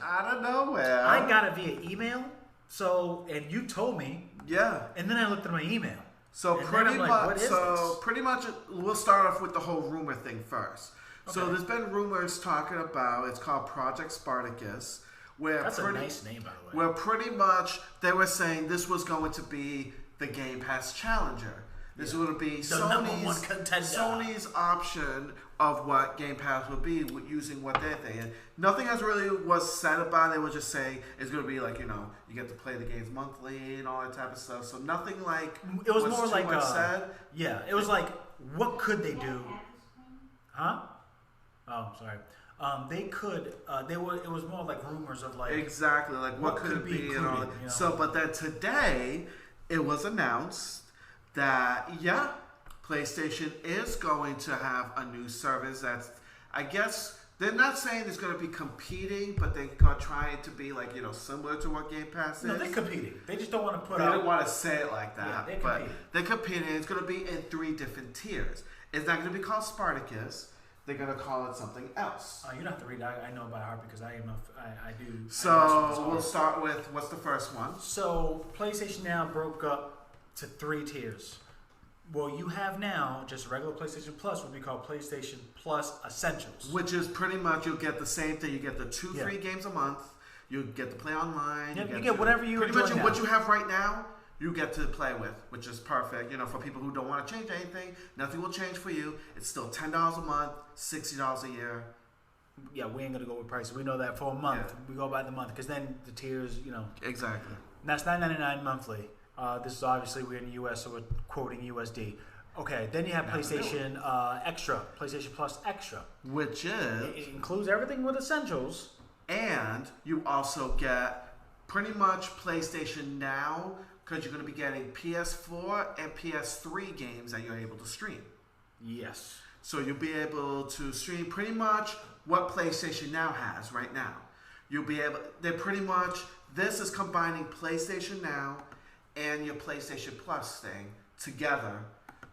out of nowhere. I got it via email. So, and you told me. Yeah. And then I looked at my email. So pretty much, we'll start off with the whole rumor thing first. Okay. So there's been rumors talking about, it's called Project Spartacus. That's a nice name, by the way. Where pretty much they were saying this was going to be the Game Pass Challenger. This would be Sony's option of what Game Pass would be using what they're thinking. Nothing has really was said about it. It was just saying it's going to be like, you get to play the games monthly and all that type of stuff. So nothing like it was more like said. Yeah, it was like, what could they do? Huh? Oh, sorry. They could. It was more like rumors of like exactly like what could it be and all that. So, but then today it was announced that PlayStation is going to have a new service that's, I guess, they're not saying it's going to be competing, but they're going to try it to be like, similar to what Game Pass is. No, they're competing. They just don't want to put They don't want to say it like that. Yeah, but they're competing. It's going to be in 3 different tiers. It's not going to be called Spartacus. They're going to call it something else. You don't have to read. I know by heart because I do. So we'll start with, what's the first one? So PlayStation Now broke up to 3 tiers. Well, you have now just regular PlayStation Plus, would be called PlayStation Plus Essentials. Which is pretty much, you'll get the same thing. You get the 2 free games a month. You get to play online. Yep, you get whatever you enjoy. Pretty much what you have right now, you get to play with, which is perfect. For people who don't want to change anything, nothing will change for you. It's still $10 a month, $60 a year. Yeah, we ain't going to go with prices. We know that for a month. We go by the month because then the tiers, Exactly. That's $9.99 monthly. This is obviously, we're in the U.S., so we're quoting USD. Okay, then you have PlayStation Extra, PlayStation Plus Extra. Which is... It includes everything with Essentials. And you also get pretty much PlayStation Now, because you're going to be getting PS4 and PS3 games that you're able to stream. Yes. So you'll be able to stream pretty much what PlayStation Now has right now. You'll be able... They're pretty much... This is combining PlayStation Now and your PlayStation Plus thing together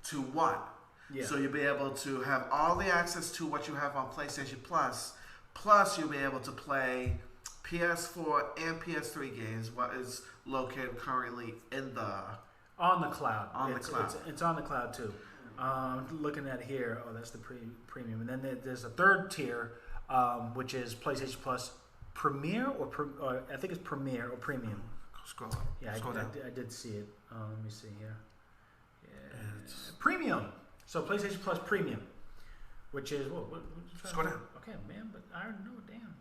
to one. Yeah. So you'll be able to have all the access to what you have on PlayStation Plus, plus you'll be able to play PS4 and PS3 games, what is located currently on the cloud. Cloud. It's on the cloud too. Looking at here, that's the premium. And then there's a third tier, which is PlayStation Plus Premier, or I think it's Premier or Premium. Scroll up. Yeah, Scroll down. I did see it. Let me see here. Yeah. Premium. So PlayStation Plus Premium, which is what scroll down. Okay, man, but I already know it. Damn.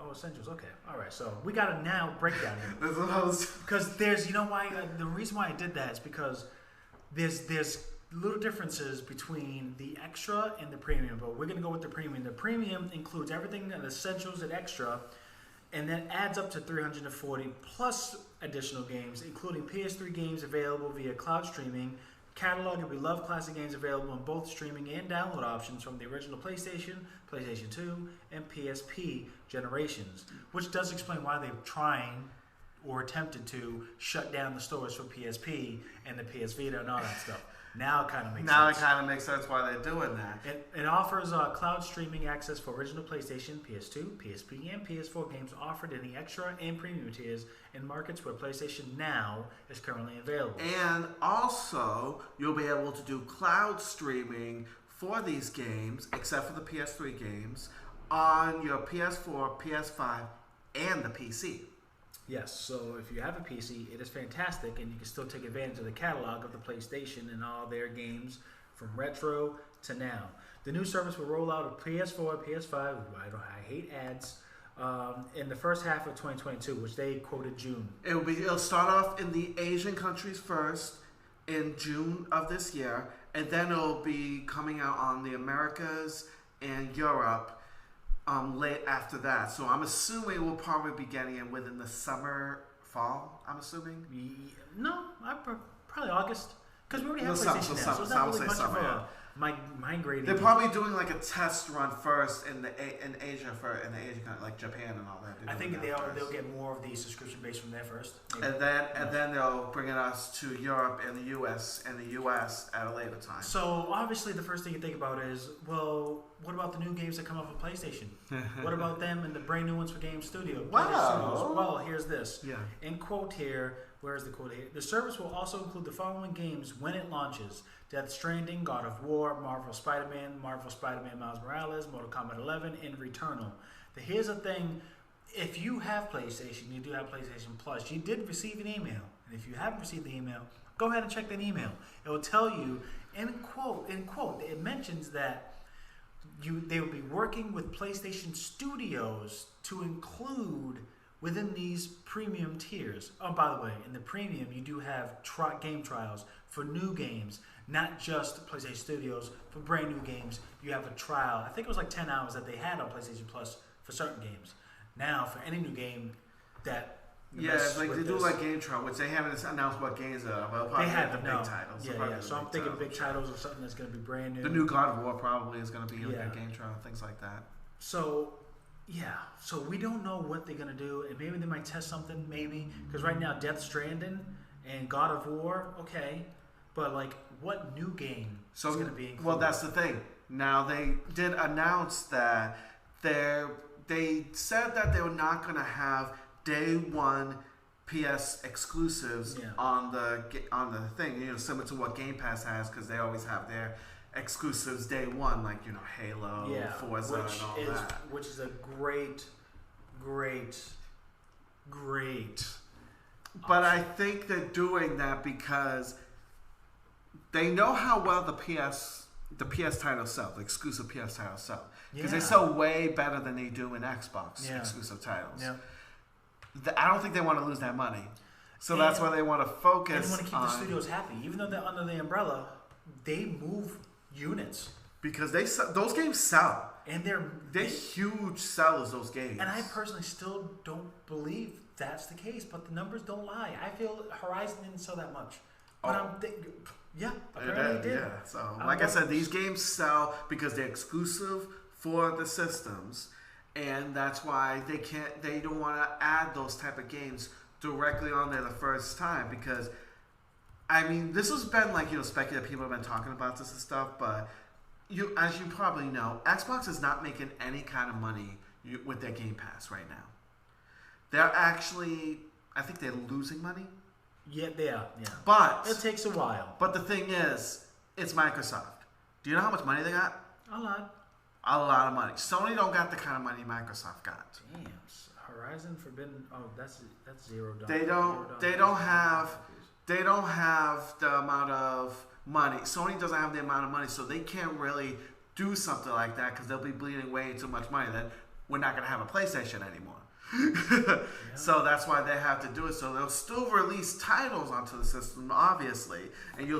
Oh, Essentials. Okay. All right. So we got to now break down here. Because there's, why the reason why I did that is because there's little differences between the Extra and the Premium, but we're gonna go with the Premium. The Premium includes everything that Essentials and Extra. And that adds up to 340 plus additional games, including PS3 games available via cloud streaming, catalog of beloved classic games available in both streaming and download options from the original PlayStation, PlayStation 2, and PSP generations, which does explain why they're trying or attempted to shut down the stores for PSP and the PS Vita and all that stuff. Now it kind of makes sense. Now it kind of makes sense why they're doing that. It offers cloud streaming access for original PlayStation, PS2, PSP, and PS4 games offered in the Extra and Premium tiers in markets where PlayStation Now is currently available. And also, you'll be able to do cloud streaming for these games, except for the PS3 games, on your PS4, PS5, and the PC. Yes, so if you have a PC, it is fantastic, and you can still take advantage of the catalog of the PlayStation and all their games from retro to now. The new service will roll out of PS4, PS5, I hate ads, in the first half of 2022, which they quoted June. It'll start off in the Asian countries first in June of this year, and then it'll be coming out on the Americas and Europe late after that. So I'm assuming we'll probably be getting it within the summer, fall, I'm assuming? No, probably August. Because we already have PlayStation now, so it's not really much of migrating. They're probably doing like a test run first in Asia like Japan and all that. I think they'll get more of the subscription base from there first, maybe. and then they'll bring us to Europe and the US at a later time. So obviously the first thing you think about is, well, what about the new games that come up on PlayStation? What about them and the brand new ones for Game Studio? Wow. Well, here's this. Yeah. In quote here, where's the quote here? The service will also include the following games when it launches: Death Stranding, God of War, Marvel Spider-Man Miles Morales, Mortal Kombat 11, and Returnal. Here's the thing. If you have PlayStation, you do have PlayStation Plus, you did receive an email. And if you haven't received the email, go ahead and check that email. It will tell you, in quote, it mentions that they will be working with PlayStation Studios to include within these premium tiers. Oh, by the way, in the premium, you do have game trials for new games, not just PlayStation Studios. For brand new games, you have a trial. I think it was like 10 hours that they had on PlayStation Plus for certain games. Now, for any new game that like they do like game trial, which they haven't announced what games are, but probably the big titles. Yeah. So I'm thinking big titles or something that's going to be brand new. The new God of War probably is going to be like a game trial, things like that. So, so we don't know what they're going to do, and maybe they might test something, maybe, because right now Death Stranding and God of War, okay, but like what new game is going to be included? Well, that's the thing. Now they did announce that they said that they were not going to have day one PS exclusives on the thing, similar to what Game Pass has, because they always have their exclusives day one, like Halo, Forza, and all that. Which is a great. But I think they're doing that because they know how well the PS titles sell, the exclusive PS titles sell. Because they sell way better than they do in Xbox exclusive titles. Yeah. I don't think they want to lose that money. So that's why they want to focus on... And they want to keep the studios happy. Even though they're under the umbrella, they move units. Because those games sell. And they're huge sellers, those games. And I personally still don't believe that's the case, but the numbers don't lie. I feel Horizon didn't sell that much. But apparently it did. Yeah. So, like I said, these games sell because they're exclusive for the systems, and that's why they don't want to add those type of games directly on there the first time, because I mean, this has been like, speculative, people have been talking about this and stuff, but as you probably know, Xbox is not making any kind of money with their Game Pass right now. They're actually, I think they're losing money. Yeah, they are. Yeah. But it takes a while. But the thing is, it's Microsoft. Do you know how much money they got? A lot. A lot of money. Sony don't got the kind of money Microsoft got. Damn. Horizon Forbidden. Oh, that's $0. They don't have the amount of money. Sony doesn't have the amount of money, so they can't really do something like that because they'll be bleeding way too much money. Then we're not gonna have a PlayStation anymore. So that's why they have to do it. So they'll still release titles onto the system, obviously, and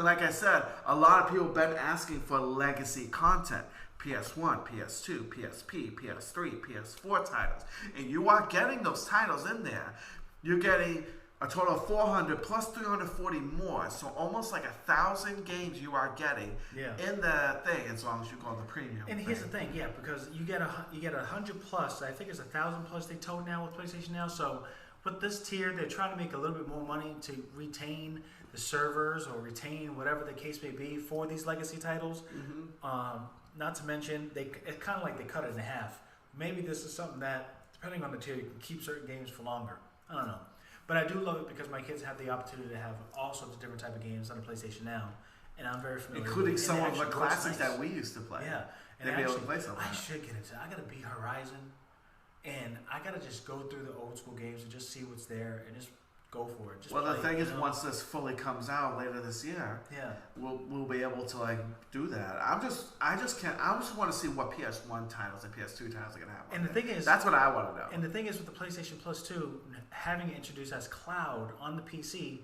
like I said, a lot of people have been asking for legacy content. PS1, PS2, PSP, PS3, PS4 titles. And you are getting those titles in there. You're getting a total of 400 plus 340 more. So almost like 1,000 games you are getting in the thing, as long as you go on the premium. And here's the thing, because you get 100 plus. I think it's 1,000 plus they told now with PlayStation Now. So with this tier, they're trying to make a little bit more money to retain the servers or retain whatever the case may be for these legacy titles. Mm-hmm. Not to mention, it's kind of like they cut it in half. Maybe this is something that, depending on the tier, you can keep certain games for longer. I don't know. But I do love it because my kids have the opportunity to have all sorts of different type of games on the PlayStation Now. And I'm very familiar including with it. Some of the classics that we used to play. Yeah. And they'd be able to play some of I should get into it. I got to beat Horizon. And I got to just go through the old school games and just see what's there and just go for it. The thing is, once this fully comes out later this year, we'll be able to do that. I just want to see what PS1 titles and PS2 titles are gonna have. And the thing is, that's what I want to know. And the thing is, with the PlayStation Plus 2 having it introduced as cloud on the PC,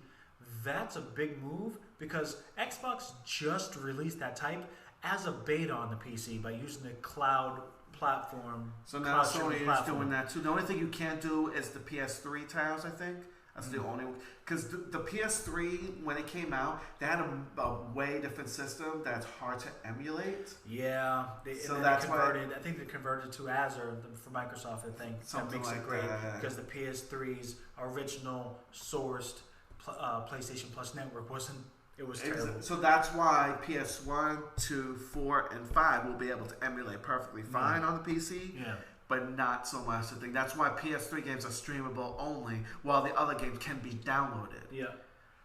that's a big move because Xbox just released that type as a beta on the PC by using the cloud platform. So now Sony is doing that too. The only thing you can't do is the PS3 titles, I think. That's the only, because the PS3 when it came out, they had a way different system that's hard to emulate. Yeah, that's converted. I think they converted to Azure for Microsoft. I think that makes it great because the PS3's original sourced PlayStation Plus network wasn't. It was terrible. So that's why PS1, 2, 4, and 5 will be able to emulate perfectly fine on the PC. Yeah. But not so much the thing. That's why PS3 games are streamable only, while the other games can be downloaded. Yeah.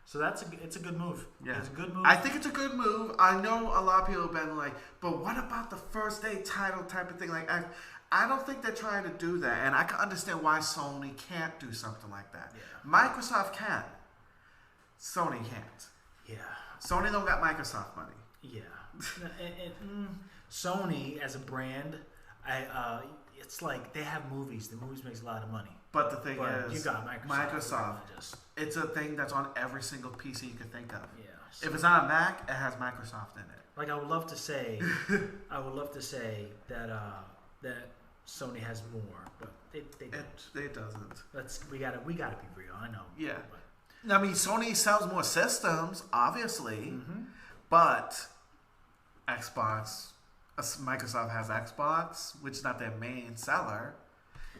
So it's a good move. Yeah. It's a good move. I think it's a good move. I know a lot of people have been like, but what about the first day title type of thing? Like, I don't think they're trying to do that, and I can understand why Sony can't do something like that. Yeah. Microsoft can. Sony can't. Yeah. Sony don't got Microsoft money. Yeah. Sony as a brand, it's like they have movies. The movies makes a lot of money. But the thing is, you got Microsoft. It's a thing that's on every single PC you can think of. Yeah. So if it's on a Mac, it has Microsoft in it. Like I would love to say, that that Sony has more, but they don't. It doesn't. We gotta be real. I know. Yeah. I mean, Sony sells more systems, obviously, but Xbox. Microsoft has Xbox, which is not their main seller.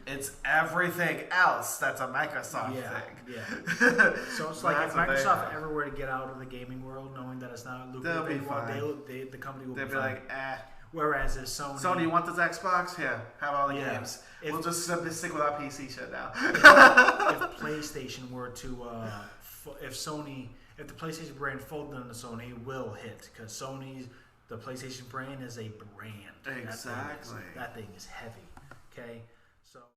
It's everything else that's a Microsoft thing. Yeah. So it's like if Microsoft ever were to get out of the gaming world, knowing that it's not lucrative anymore, the company will be fine. They'll be like, eh. Whereas if Sony... Sony, you want this Xbox? Here, have all the games. We'll just stick with our PC shit now. if PlayStation were to... if the PlayStation brand folded into Sony, it will hit. Because the PlayStation brand is a brand. Exactly. That thing is heavy. Okay?